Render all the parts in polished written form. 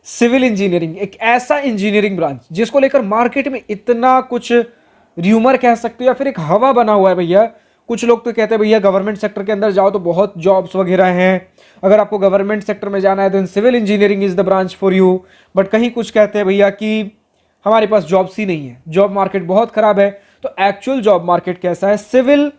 Civil engineering एक ऐसा engineering branch जिसको लेकर मार्केट में इतना कुछ र्यूमर कह सकते हो या फिर एक हवा बना हुआ है भैया। कुछ लोग तो कहते हैं भैया गवर्नमेंट सेक्टर के अंदर जाओ तो बहुत जॉब्स वगैरह हैं, अगर आपको गवर्नमेंट सेक्टर में जाना है then civil engineering is the branch for you. But कहीं कुछ कहते हैं भैया कि हमारे पास जॉब्स ही नहीं है, जॉब मार्केट बहुत खराब है। तो एक्चुअल जॉब मार्केट कैसा है? सिविल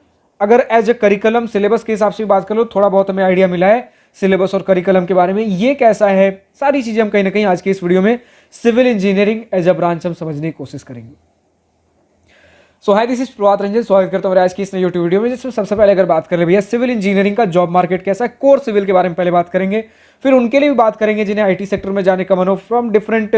अगर एज ए करिकुलम सिलेबस के हिसाब से बात कर लो, थोड़ा बहुत हमें आइडिया मिला है सिलेबस और करिकुलम के बारे में, ये कैसा है, सारी चीजें हम कहीं ना कहीं आज की इस वीडियो में civil engineering as a branch हम समझने की कोशिश करेंगे। So hi, this is Prabhat Ranjan, स्वागत करता हूं आज की इस नई यूट्यूब वीडियो में, जिसमें सबसे पहले अगर बात करें भैया सिविल इंजीनियरिंग का जॉब मार्केट कैसा है, कोर सिविल के बारे में पहले बात करेंगे, फिर उनके लिए भी बात करेंगे जिन्हें आईटी सेक्टर में जाने का मन हो, from different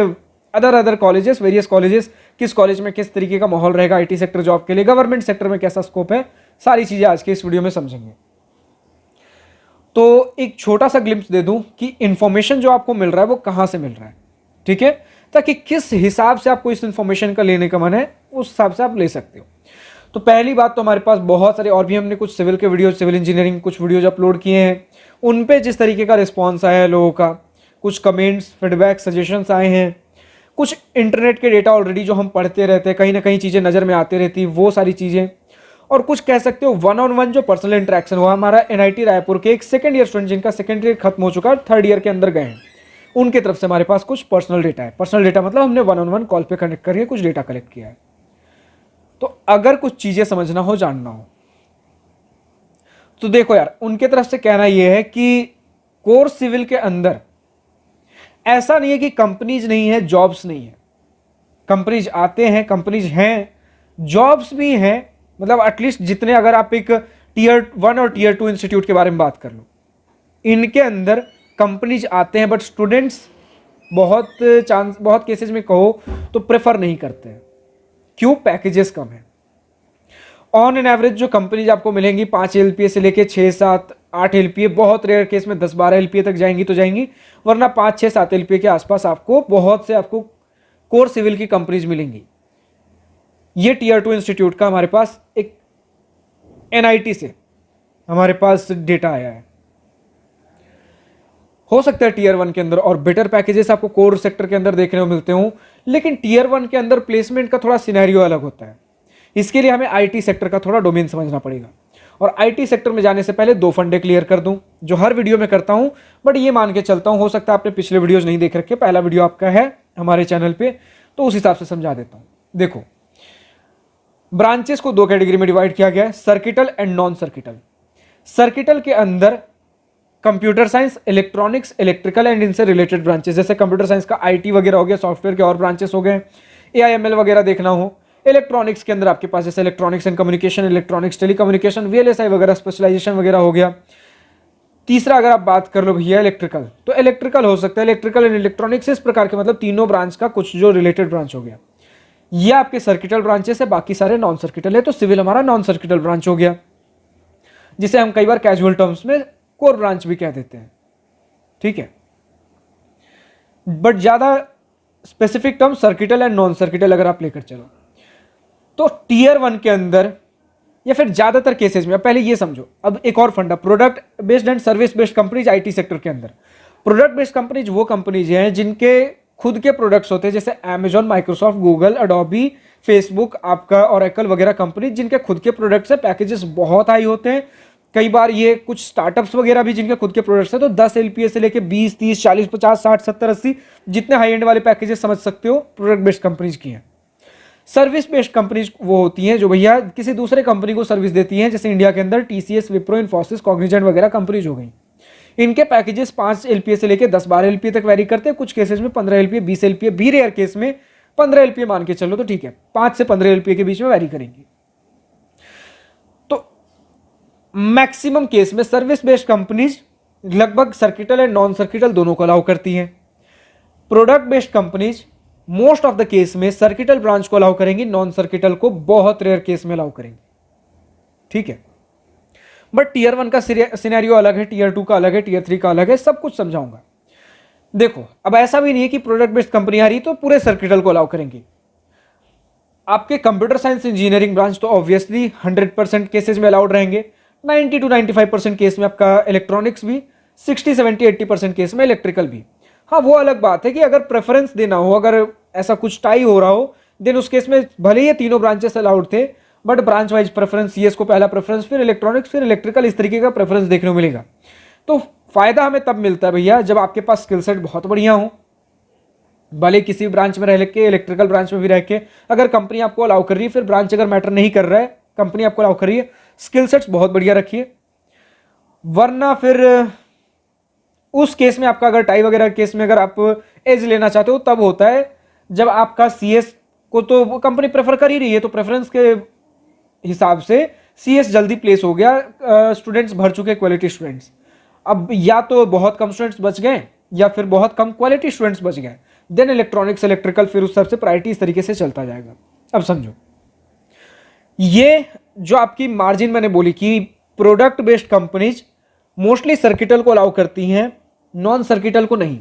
other colleges, various colleges, किस कॉलेज में किस तरीके का माहौल रहेगा आईटी सेक्टर जॉब के लिए, गवर्नमेंट सेक्टर में कैसा स्कोप है, सारी चीजें आज के इस वीडियो में समझेंगे। तो एक छोटा सा ग्लिम्स दे दूं कि इंफॉर्मेशन जो आपको मिल रहा है वो कहां से मिल रहा है, ठीक है, ताकि किस हिसाब से आपको इस इंफॉर्मेशन का लेने का मन है उस हिसाब से आप ले सकते हो। तो पहली बात तो हमारे पास बहुत सारे और भी हमने कुछ सिविल के वीडियो, सिविल इंजीनियरिंग कुछ वीडियोज अपलोड किए हैं, उन पे जिस तरीके का रिस्पॉन्स आया है लोगों का, कुछ कमेंट्स, फीडबैक, सजेशंस आए हैं, कुछ इंटरनेट के डेटा ऑलरेडी जो हम पढ़ते रहते हैं, कहीं ना कहीं चीज़ें नज़र में आती रहती, वो सारी चीज़ें, और कुछ कह सकते हो 1-on-1 जो पर्सनल इंटरेक्शन हुआ हमारा एनआईटी रायपुर के एक सेकंड ईयर स्टूडेंट जिनका सेकंड ईयर खत्म हो चुका है, थर्ड ईयर के अंदर गए हैं, उनके तरफ से हमारे पास कुछ पर्सनल डेटा है। पर्सनल डेटा मतलब हमने 1-on-1 कॉल पे कनेक्ट करके कुछ डेटा कलेक्ट किया है। तो अगर कुछ चीजें समझना हो, जानना हो, तो देखो यार, उनके तरफ से कहना यह है कि कोर सिविल के अंदर ऐसा नहीं है कि कंपनीज नहीं है, जॉब्स नहीं है। कंपनीज आते हैं, कंपनीज हैं, जॉब्स भी हैं, मतलब एटलीस्ट जितने, अगर आप एक टीयर 1 और टीयर 2 इंस्टीट्यूट के बारे में बात कर लो, इनके अंदर कंपनीज आते हैं, बट स्टूडेंट्स बहुत केसेस में कहो तो प्रेफर नहीं करते हैं। क्यों? पैकेजेस कम है। ऑन एन एवरेज जो कंपनीज आपको मिलेंगी 5 एलपीए से लेके 6, 7, 8 एलपीए, बहुत रेयर केस में 10, 12 एलपीए तक जाएंगी तो जाएंगी, वरना 5, 6, 7 एलपीए के आसपास आपको बहुत से आपको कोर सिविल की कंपनीज मिलेंगी। ये टीयर 2 इंस्टीट्यूट का हमारे पास एक एनआईटी से हमारे पास डेटा आया है। हो सकता है टीयर 1 के अंदर और बेटर पैकेजेस आपको कोर सेक्टर के अंदर देखने को मिलते हो, लेकिन टीयर 1 के अंदर प्लेसमेंट का थोड़ा सिनेरियो अलग होता है। इसके लिए हमें आईटी सेक्टर का थोड़ा डोमेन समझना पड़ेगा। और आईटी सेक्टर में जाने से पहले 2 फंडे क्लियर कर दूं, जो हर वीडियो में करता हूं, बट ये मान के चलता हूं, हो सकता है आपने पिछले वीडियोज नहीं देख रखे, पहला वीडियो आपका है हमारे चैनल पे, तो उस हिसाब से समझा देता हूं। देखो, ब्रांचेस को 2 कैटेगरी में डिवाइड किया गया है, circuital and non circuital. Circuital के अंदर computer science, electronics, electrical and इनसे रिलेटेड ब्रांचेस, जैसे कंप्यूटर साइंस का आईटी वगैरह हो गया, सॉफ्टवेयर के और ब्रांचेस हो गए, एआईएमएल वगैरह देखना हो। इलेक्ट्रॉनिक्स के अंदर आपके पास जैसे electronics and communication, electronics telecommunication, VLSI वगैरह स्पेशलाइजेशन वगैरह हो गया। तीसरा अगर आप बात कर लो भैया इलेक्ट्रिकल, तो इलेक्ट्रिकल हो सकता है, इलेक्ट्रिकल एंड इलेक्ट्रॉनिक्स, इस प्रकार के मतलब तीनों ब्रांच का कुछ जो रिलेटेड ब्रांच हो गया, ये आपके सर्किटल ब्रांचेस है, बाकी सारे नॉन सर्किटल है। तो सिविल हमारा नॉन सर्किटल ब्रांच हो गया, जिसे हम कई बार कैजुअल टर्म्स में कोर ब्रांच भी कह देते हैं, ठीक है। बट ज्यादा specific term circuital and non circuital अगर आप लेकर चलो, तो टीयर 1 के अंदर या फिर ज्यादातर केसेस में, अब पहले ये समझो, अब एक और फंडा, product based and service based companies IT sector के अंदर। प्रोडक्ट बेस्ड कंपनीज वो कंपनीज हैं जिनके खुद के प्रोडक्ट्स होते हैं, जैसे Amazon, Microsoft, Google, Adobe, Facebook, आपका ओरेकल वगैरह कंपनी, जिनके खुद के प्रोडक्ट्स है, पैकेजेस बहुत हाई होते हैं। कई बार ये कुछ स्टार्टअप्स वगैरह भी जिनके खुद के प्रोडक्ट्स हैं, तो 10 एलपीए से लेके 20, 30, 40, 50, 60, 70, 80 जितने हाई एंड वाले पैकेजेस समझ सकते हो, प्रोडक्ट बेस्ड कंपनीज की हैं। सर्विस बेस्ड कंपनीज वो होती हैं जो भैया किसी दूसरे कंपनी को सर्विस देती हैं, जैसे इंडिया के अंदर टीसीएस, विप्रो, इन्फोसिस, कॉग्निजेंट वगैरह कंपनीज हो गई। इनके पैकेजेस 5 एलपीए से लेके 10, 12 एलपीए तक वैरी करते हैं, कुछ केसेस में 15 एलपीए, 20 एलपीए, भी रेयर केस में 15 एलपीए मान के चलो तो ठीक है, 5 से 15 एलपीए के बीच में वैरी करेंगी। तो मैक्सिमम केस में सर्विस बेस्ड कंपनीज लगभग सर्किटल एंड नॉन सर्किटल दोनों को अलाउ करती हैं। Product based companies most of the case में सर्किटल ब्रांच को अलाउ करेंगी, नॉन सर्किटल को बहुत रेयर केस में अलाउ करेंगी, ठीक है। बट टीयर 1 का सिनेरियो अलग है, टीयर 2 का अलग है, टीयर 3 का अलग है, सब कुछ समझाऊंगा। देखो, अब ऐसा भी नहीं है कि प्रोडक्ट बेस्ड कंपनी आ रही तो पूरे सर्किटल को अलाउ करेंगी। आपके कंप्यूटर साइंस इंजीनियरिंग ब्रांच तो ऑब्वियसली 100% केसेस में अलाउड रहेंगे, 90 to 95% केस में आपका इलेक्ट्रॉनिक्स भी, 60, 70, 80% केस में इलेक्ट्रिकल भी। हाँ, वो अलग बात है कि अगर प्रेफरेंस देना हो, अगर ऐसा कुछ टाई हो रहा हो, देन उस केस में भले ही ये तीनों ब्रांचेस अलाउड थे, but branch wise preference, CS को पहला प्रेफरेंस, फिर इलेक्ट्रॉनिक्स, फिर इलेक्ट्रिकल, इस तरीके का प्रेफरेंस देखने को मिलेगा। तो फायदा हमें तब मिलता है भैया जब आपके पास स्किल सेट बहुत बढ़िया हो, भले किसी ब्रांच में रह के, इलेक्ट्रिकल ब्रांच में भी रह के, अगर कंपनी आपको अलाउ कर रही है, फिर ब्रांच अगर मैटर नहीं कर रहा है, कंपनी आपको अलाउ कर रही है, स्किल सेट्स बहुत बढ़िया रखिए। वरना फिर उस केस में आपका, अगर टाई वगैरह केस में अगर आप एज लेना चाहते हो, तब होता है जब आपका सीएस को तो कंपनी प्रेफर कर ही रही है, तो प्रेफरेंस के हिसाब से सीएस जल्दी प्लेस हो गया, स्टूडेंट्स भर चुके, क्वालिटी स्टूडेंट्स। अब या तो बहुत कम स्टूडेंट्स बच गए या फिर बहुत कम क्वालिटी स्टूडेंट्स बच गए, देन इलेक्ट्रॉनिक्स, इलेक्ट्रिकल, फिर उस हिसाब से प्रायोरिटी इस तरीके से चलता जाएगा। अब समझो, ये जो आपकी मार्जिन मैंने बोली कि product based companies mostly circuital को अलाउ करती हैं, नॉन सर्किटल को नहीं।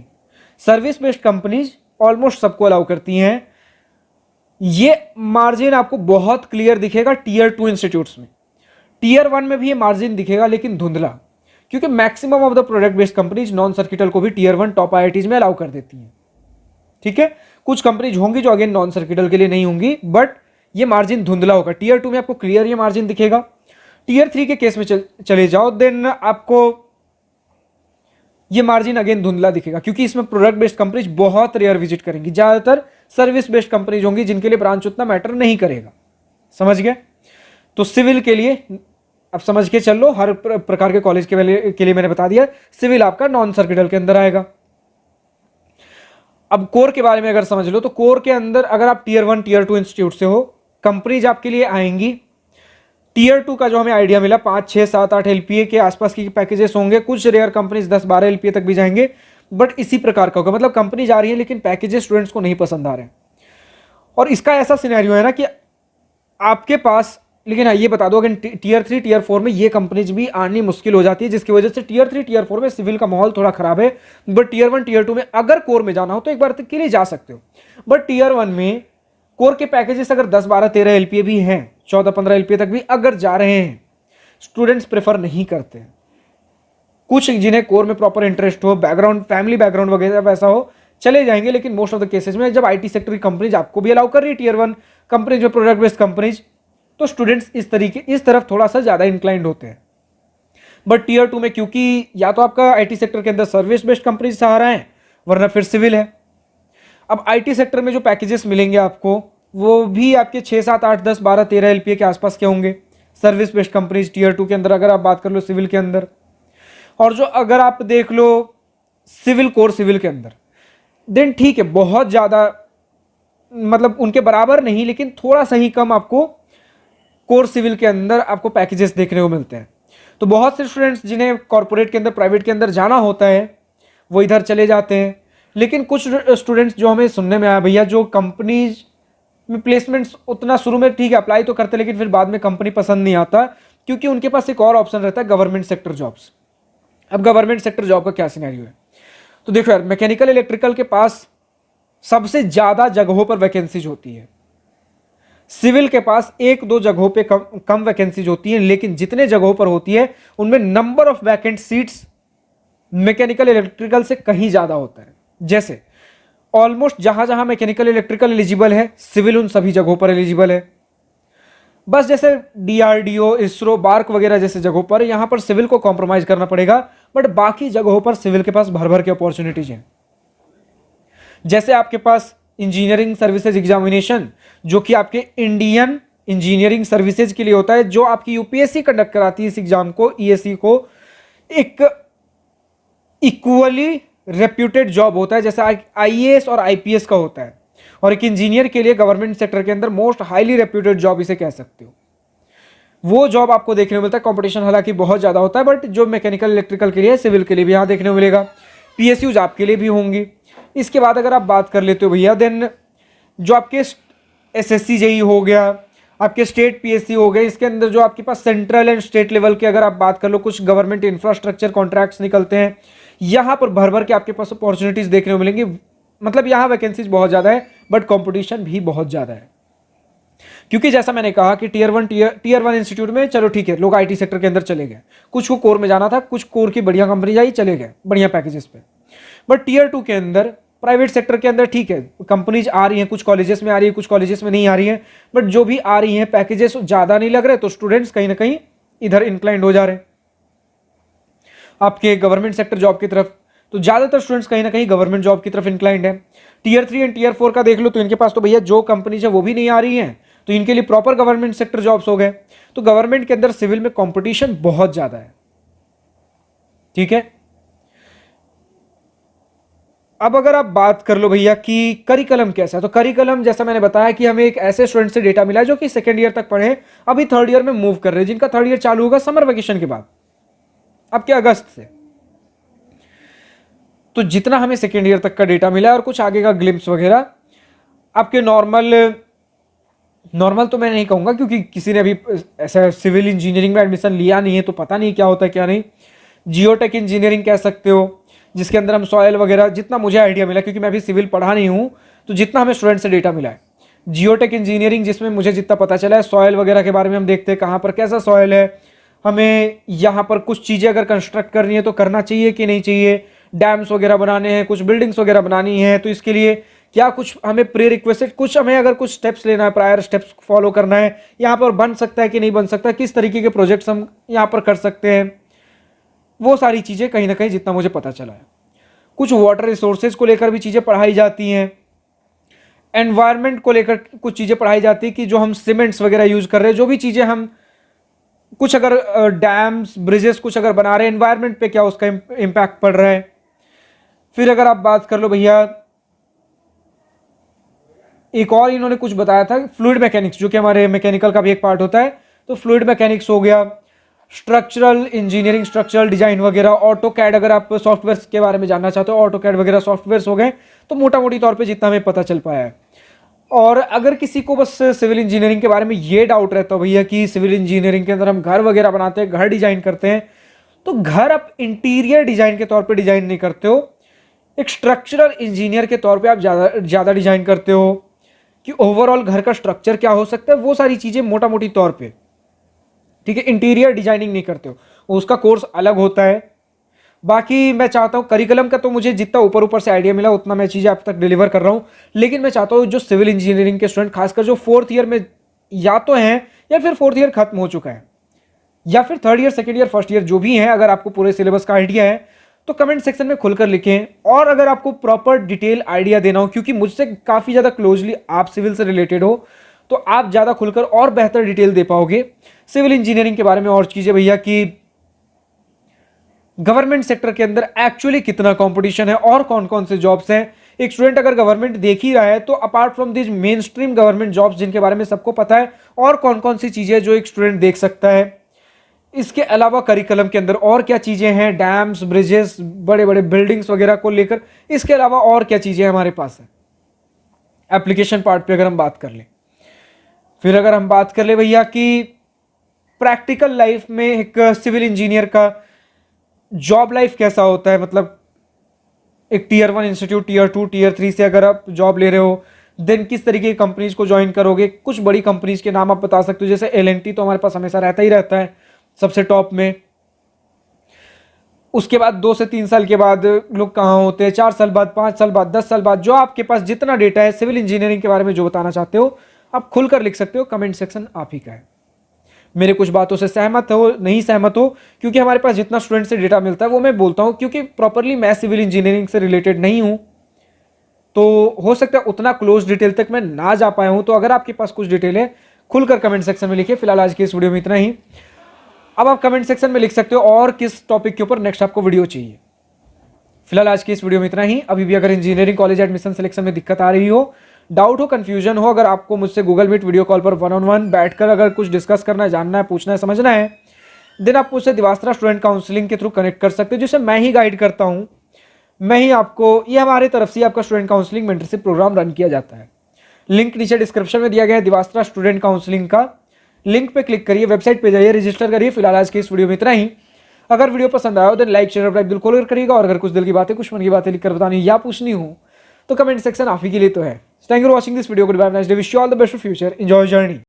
सर्विस बेस्ड कंपनीज ऑलमोस्ट सबको अलाउ करती हैं। ये मार्जिन आपको बहुत क्लियर दिखेगा टीयर 2 इंस्टीट्यूट्स में। टीयर 1 में भी ये मार्जिन दिखेगा, लेकिन धुंधला, क्योंकि maximum of the product based companies non circuital को भी टीयर 1 टॉप आईआईटीज में अलाउ कर देती हैं। ठीक है, कुछ कंपनीज होंगी जो अगेन नॉन सर्किटल के लिए नहीं होंगी, बट ये मार्जिन धुंधला होगा। टीयर 2 में आपको क्लियर ये मार्जिन दिखेगा। टीयर 3 के केस में चले जाओ, देन आपको ये मार्जिन अगेन धुंधला दिखेगा, क्योंकि इसमें प्रोडक्ट बेस्ड कंपनीज बहुत रेयर विजिट करेंगी, ज्यादातर सर्विस बेस्ड कंपनीज होंगी जिनके लिए ब्रांच उतना मैटर नहीं करेगा। समझ गए? तो सिविल के लिए अब समझ के चल लो, हर प्रकार के कॉलेज के लिए मैंने बता दिया, सिविल आपका नॉन सर्किटल के अंदर आएगा। अब कोर के बारे में अगर समझ लो, तो कोर के अंदर अगर आप टीयर 1 टीयर 2 इंस्टीट्यूट से हो, कंपनीज आपके लिए आएंगी। टीयर 2 का जो हमें आइडिया मिला, 5, 6, 7, 8 एलपीए के आसपास की पैकेजेस होंगे, कुछ रेयर कंपनीज 10, 12 एलपीए तक भी जाएंगे, बट इसी प्रकार का होगा। मतलब कंपनी जा रही है लेकिन पैकेजेस स्टूडेंट्स को नहीं पसंद आ रहे हैं। और इसका ऐसा सिनेरियो है ना कि आपके पास, लेकिन हाँ ये बता दो, अगर टीयर 3 टीयर 4 में ये कंपनीज भी आनी मुश्किल हो जाती है, जिसकी वजह से टीयर 3 टीयर 4 में सिविल का माहौल थोड़ा खराब है। बट टीयर 1 टीयर 2 में अगर कोर में जाना हो तो एक बार के लिए जा सकते हो। बट टीयर 1 में कोर के पैकेजेस अगर 10, 12, 13 एलपीए भी हैं, 14, 15 एलपीए तक भी अगर जा रहे हैं, स्टूडेंट्स प्रेफर नहीं करते। कुछ जिन्हें कोर में प्रॉपर इंटरेस्ट हो, बैकग्राउंड, फैमिली बैकग्राउंड वगैरह वैसा हो, चले जाएंगे। लेकिन मोस्ट ऑफ द केसेस में जब आईटी सेक्टर की कंपनीज आपको भी अलाउ कर रही है, टीयर 1 कंपनीज में, प्रोडक्ट बेस्ड कंपनीज, तो स्टूडेंट्स इस तरफ थोड़ा सा ज्यादा इंक्लाइंड होते हैं। बट टीयर 2 में क्योंकि या तो आपका आईटी सेक्टर के अंदर सर्विस बेस्ड कंपनीज सहारा है, वरना फिर सिविल है। अब आईटी सेक्टर में जो पैकेजेस मिलेंगे आपको, वो भी आपके 6, 7, 8, 10, 12, 13 एलपीए के आसपास के होंगे। सर्विस बेस्ड कंपनीज टीयर 2 के अंदर अगर आप बात कर लो, सिविल के अंदर, और जो अगर आप देख लो सिविल कोर सिविल के अंदर, देन ठीक है, बहुत ज़्यादा मतलब उनके बराबर नहीं, लेकिन थोड़ा सा ही कम आपको कोर सिविल के अंदर आपको पैकेजेस देखने को मिलते हैं। तो बहुत से स्टूडेंट्स जिन्हें कॉर्पोरेट के अंदर, प्राइवेट के अंदर जाना होता है, वो इधर चले जाते हैं। लेकिन कुछ स्टूडेंट्स जो हमें सुनने में आया भैया, जो कंपनीज में प्लेसमेंट्स उतना शुरू में ठीक है अप्लाई तो करते, लेकिन फिर बाद में कंपनी पसंद नहीं आता, क्योंकि उनके पास एक और ऑप्शन रहता है, गवर्नमेंट सेक्टर जॉब्स। अब गवर्नमेंट सेक्टर जॉब का क्या सिनेरियो है? तो देखो यार, मैकेनिकल इलेक्ट्रिकल के पास सबसे ज्यादा जगहों पर वैकेंसीज होती है। सिविल के पास 1-2 जगहों पे कम वैकेंसीज होती है, लेकिन जितने जगहों पर होती है उनमें number of vacant seats mechanical electrical से कहीं ज्यादा होता है। जैसे ऑलमोस्ट जहां जहां मैकेनिकल इलेक्ट्रिकल एलिजिबल है, सिविल उन सभी जगहों पर एलिजिबल है। बस जैसे डीआरडीओ, इसरो, बार्क वगैरह जैसे जगहों पर, यहां पर सिविल को कॉम्प्रोमाइज करना पड़ेगा, बट बाकी जगहों पर सिविल के पास भर भर के अपॉर्चुनिटीज हैं। जैसे आपके पास इंजीनियरिंग सर्विसेज एग्जामिनेशन, जो कि आपके इंडियन इंजीनियरिंग सर्विसेज के लिए होता है, जो आपकी यूपीएससी कंडक्ट कराती है इस एग्जाम को, ईएससी को, एक इक्वली रेप्यूटेड जॉब होता है, जैसे आईएएस और आईपीएस का होता है। और एक इंजीनियर के लिए गवर्नमेंट सेक्टर के अंदर मोस्ट हाईली रेप्यूटेड जॉब इसे कह सकते हो। वो जॉब आपको देखने को मिलता है। कंपटीशन हालांकि बहुत ज्यादा होता है, बट जो मैकेनिकल इलेक्ट्रिकल के लिए, सिविल के लिए भी यहाँ देखने को मिलेगा। पीएसयूज आपके लिए भी होंगी। इसके बाद अगर आप बात कर लेते हो भैया, देन जो आपके एसएससी जेई हो गया, आपके स्टेट पीएससी हो गए, इसके अंदर जो आपके पास सेंट्रल एंड स्टेट लेवल के अगर आप बात कर लो, कुछ गवर्नमेंट इंफ्रास्ट्रक्चर कॉन्ट्रैक्ट्स निकलते हैं, यहाँ पर भर भर के आपके पास अपॉर्चुनिटीज देखने को मिलेंगी। मतलब यहाँ वैकेंसीज बहुत ज्यादा है, बट कंपटीशन भी बहुत ज्यादा है। क्योंकि जैसा मैंने कहा कि टीयर 1 इंस्टीट्यूट में चलो ठीक है, लोग आईटी सेक्टर के अंदर चले गए, कुछ को कोर में जाना था, कुछ कोर की बढ़िया कंपनी आई, चले गए बढ़िया पैकेजेस पे। बट टीयर 2 के अंदर प्राइवेट सेक्टर के अंदर ठीक है, कंपनीज आ रही हैं, कुछ कॉलेजेस में आ रही है, कुछ कॉलेजेस में नहीं आ रही है, बट जो भी आ रही हैं पैकेजेस ज़्यादा नहीं लग रहे, तो स्टूडेंट्स कहीं ना कहीं इधर इंक्लाइंड हो जा रहे हैं आपके गवर्नमेंट सेक्टर जॉब की तरफ। तो ज़्यादातर स्टूडेंट्स कहीं ना कहीं गवर्नमेंट जॉब की तरफ इंक्लाइंड है। टीयर 3 एंड टीयर 4 का देख लो तो इनके पास तो भैया जो कंपनीज है वो भी नहीं आ रही हैं, तो इनके लिए प्रॉपर गवर्नमेंट सेक्टर जॉब्स हो गए। तो गवर्नमेंट के अंदर सिविल में कंपटीशन बहुत ज़्यादा है, ठीक है। अब अगर आप बात कर लो भैया कि करिकुलम कैसा है, तो करिकुलम जैसा मैंने बताया कि हमें एक ऐसे स्टूडेंट से डेटा मिला है जो कि सेकेंड ईयर तक पढ़े, अभी थर्ड ईयर में मूव कर रहे हैं, जिनका थर्ड ईयर चालू होगा समर वेकेशन के बाद, अब क्या अगस्त से। तो जितना हमें सेकेंड ईयर तक का डेटा मिला है और कुछ आगे का ग्लिम्स वगैरह, आपके नॉर्मल तो मैं नहीं कहूंगा क्योंकि किसी ने अभी ऐसा सिविल इंजीनियरिंग में एडमिशन लिया नहीं है, तो पता नहीं क्या होता है क्या नहीं। जियोटेक इंजीनियरिंग कह सकते हो, जिसके अंदर हम सॉयल वगैरह, जितना मुझे आइडिया मिला क्योंकि मैं भी सिविल पढ़ा नहीं हूँ, तो जितना हमें स्टूडेंट से डेटा मिला है जियोटेक इंजीनियरिंग, जिसमें मुझे जितना पता चला है सॉयल वगैरह के बारे में हम देखते हैं कहाँ पर कैसा सॉयल है, हमें यहाँ पर कुछ चीज़ें अगर कंस्ट्रक्ट करनी है तो करना चाहिए कि नहीं चाहिए, डैम्स वगैरह बनाने हैं, कुछ बिल्डिंग्स वगैरह बनानी है, तो इसके लिए क्या कुछ हमें प्री रिक्वेस्टेड, कुछ हमें अगर कुछ स्टेप्स लेना है, प्रायर स्टेप्स फॉलो करना है, यहाँ पर बन सकता है कि नहीं बन सकता, किस तरीके के प्रोजेक्ट्स हम यहाँ पर कर सकते हैं, वो सारी चीज़ें कहीं ना कहीं जितना मुझे पता चला है। कुछ वाटर रिसोर्सेज को लेकर भी चीज़ें पढ़ाई जाती हैं, एनवायरनमेंट को लेकर कुछ चीज़ें पढ़ाई जाती है कि जो हम सीमेंट्स वगैरह यूज़ कर रहे हैं, जो भी चीज़ें हम कुछ अगर डैम्स ब्रिजेस कुछ अगर बना रहे हैं, एनवायरनमेंट पे क्या उसका इम्पैक्ट पड़ रहा है। फिर अगर आप बात कर लो भैया, एक और इन्होंने कुछ बताया था फ्लूइड मैकेनिक्स, जो कि हमारे मैकेनिकल का भी एक पार्ट होता है, तो फ्लूइड मैकेनिक्स हो गया, स्ट्रक्चरल इंजीनियरिंग, स्ट्रक्चरल डिजाइन वगैरह, ऑटो कैड, अगर आप सॉफ्टवेयर के बारे में जानना चाहते हो ऑटो कैड वगैरह सॉफ्टवेयर हो गए, तो मोटा मोटी तौर पे जितना हमें पता चल पाया है। और अगर किसी को बस सिविल इंजीनियरिंग के बारे में ये डाउट रहता है भैया कि सिविल इंजीनियरिंग के अंदर हम घर वगैरह बनाते हैं, घर डिजाइन करते हैं, तो घर आप इंटीरियर डिजाइन के तौर पर डिजाइन नहीं करते हो, एक स्ट्रक्चरल इंजीनियर के तौर पर आप ज़्यादा डिजाइन करते हो कि ओवरऑल घर का स्ट्रक्चर क्या हो सकता है, वो सारी चीज़ें मोटा मोटी तौर पे, ठीक है। इंटीरियर डिजाइनिंग नहीं करते हो, उसका कोर्स अलग होता है। बाकी मैं चाहता हूँ करिकुलम का तो मुझे जितना ऊपर से आइडिया मिला उतना मैं चीज़ें आप तक डिलीवर कर रहा हूँ, लेकिन मैं चाहता हूँ जो सिविल इंजीनियरिंग के स्टूडेंट खासकर जो फोर्थ ईयर में या तो हैं या फिर फोर्थ ईयर खत्म हो चुका है या फिर third year second year first year जो भी हैं, अगर आपको पूरे सिलेबस का आइडिया है तो कमेंट सेक्शन में खुलकर लिखें। और अगर आपको प्रॉपर डिटेल आइडिया देना हो, क्योंकि मुझसे काफ़ी ज़्यादा क्लोजली आप सिविल से रिलेटेड हो, तो आप ज़्यादा खुलकर और बेहतर डिटेल दे पाओगे सिविल इंजीनियरिंग के बारे में। और चीज़ें भैया कि गवर्नमेंट सेक्टर के अंदर एक्चुअली कितना कंपटीशन है और कौन कौन से जॉब्स हैं। एक स्टूडेंट अगर गवर्नमेंट देख ही रहा है तो apart from this main stream government jobs जिनके बारे में सबको पता है, और कौन कौन सी चीज़ें जो एक स्टूडेंट देख सकता है। इसके अलावा करिकुलम के अंदर और क्या चीज़ें हैं, डैम्स ब्रिजेस बड़े बड़े बिल्डिंग्स वगैरह को लेकर, इसके अलावा और क्या चीज़ें हमारे पास है एप्लीकेशन पार्ट पे अगर हम बात कर लें। फिर अगर हम बात कर ले भैया कि प्रैक्टिकल लाइफ में एक सिविल इंजीनियर का जॉब लाइफ कैसा होता है, मतलब एक टीयर 1 इंस्टीट्यूट, टीयर 2 टीयर 3 से अगर आप जॉब ले रहे हो, देन किस तरीके की कंपनीज को ज्वाइन करोगे। कुछ बड़ी कंपनीज के नाम आप बता सकते हो, जैसे L&T तो हमारे पास हमेशा रहता ही रहता है सबसे टॉप में। उसके बाद 2 से 3 साल के बाद लोग कहाँ होते हैं, 4 साल बाद, 5 साल बाद, 10 साल बाद, जो आपके पास जितना डेटा है सिविल इंजीनियरिंग के बारे में जो बताना चाहते हो आप खुलकर लिख सकते हो, कमेंट सेक्शन आप ही का है। मेरे कुछ बातों से सहमत हो नहीं सहमत हो, क्योंकि हमारे पास जितना स्टूडेंट से डेटा मिलता है वो मैं बोलता हूँ, क्योंकि प्रॉपरली मैं सिविल इंजीनियरिंग से रिलेटेड नहीं हूँ, तो हो सकता है उतना क्लोज डिटेल तक मैं ना जा पाया हूँ। तो अगर आपके पास कुछ डिटेल है खुलकर कमेंट सेक्शन में लिखिए। फिलहाल आज की इस वीडियो में इतना ही। अब आप कमेंट सेक्शन में लिख सकते हो और किस टॉपिक के ऊपर नेक्स्ट आपको वीडियो चाहिए। फिलहाल आज की इस वीडियो में इतना ही। अभी भी अगर इंजीनियरिंग कॉलेज एडमिशन सिलेक्शन में दिक्कत आ रही हो, डाउट हो, कंफ्यूजन हो, अगर आपको मुझसे गूगल मीट वीडियो कॉल पर 1-on-1 बैठकर अगर कुछ डिस्कस करना है, जानना है, पूछना है, समझना है, देन आप मुझसे दिवास्त्रा स्टूडेंट काउंसलिंग के थ्रू कनेक्ट कर सकते हो, जिसे मैं ही गाइड करता हूँ। मैं ही आपको, ये हमारे तरफ से आपका student counselling mentorship program run किया जाता है। लिंक नीचे डिस्क्रिप्शन में दिया गया है दिवास्त्रा स्टूडेंट काउंसलिंग का, लिंक पे क्लिक करिए, वेबसाइट पे जाइए, रजिस्टर करिए। फिलहाल आज की इस वीडियो में इतना ही। अगर वीडियो पसंद आया हो तो लाइक शेयर बिल्कुल खोल करिएगा, और अगर कुछ दिल की बातें, कुछ मन की बातें लिखकर बतानी या पूछनी हो तो कमेंट सेक्शन आप ही के लिए तो है। Thank you for watching this video. Goodbye, nice day, wish you all the best for future, enjoy journey.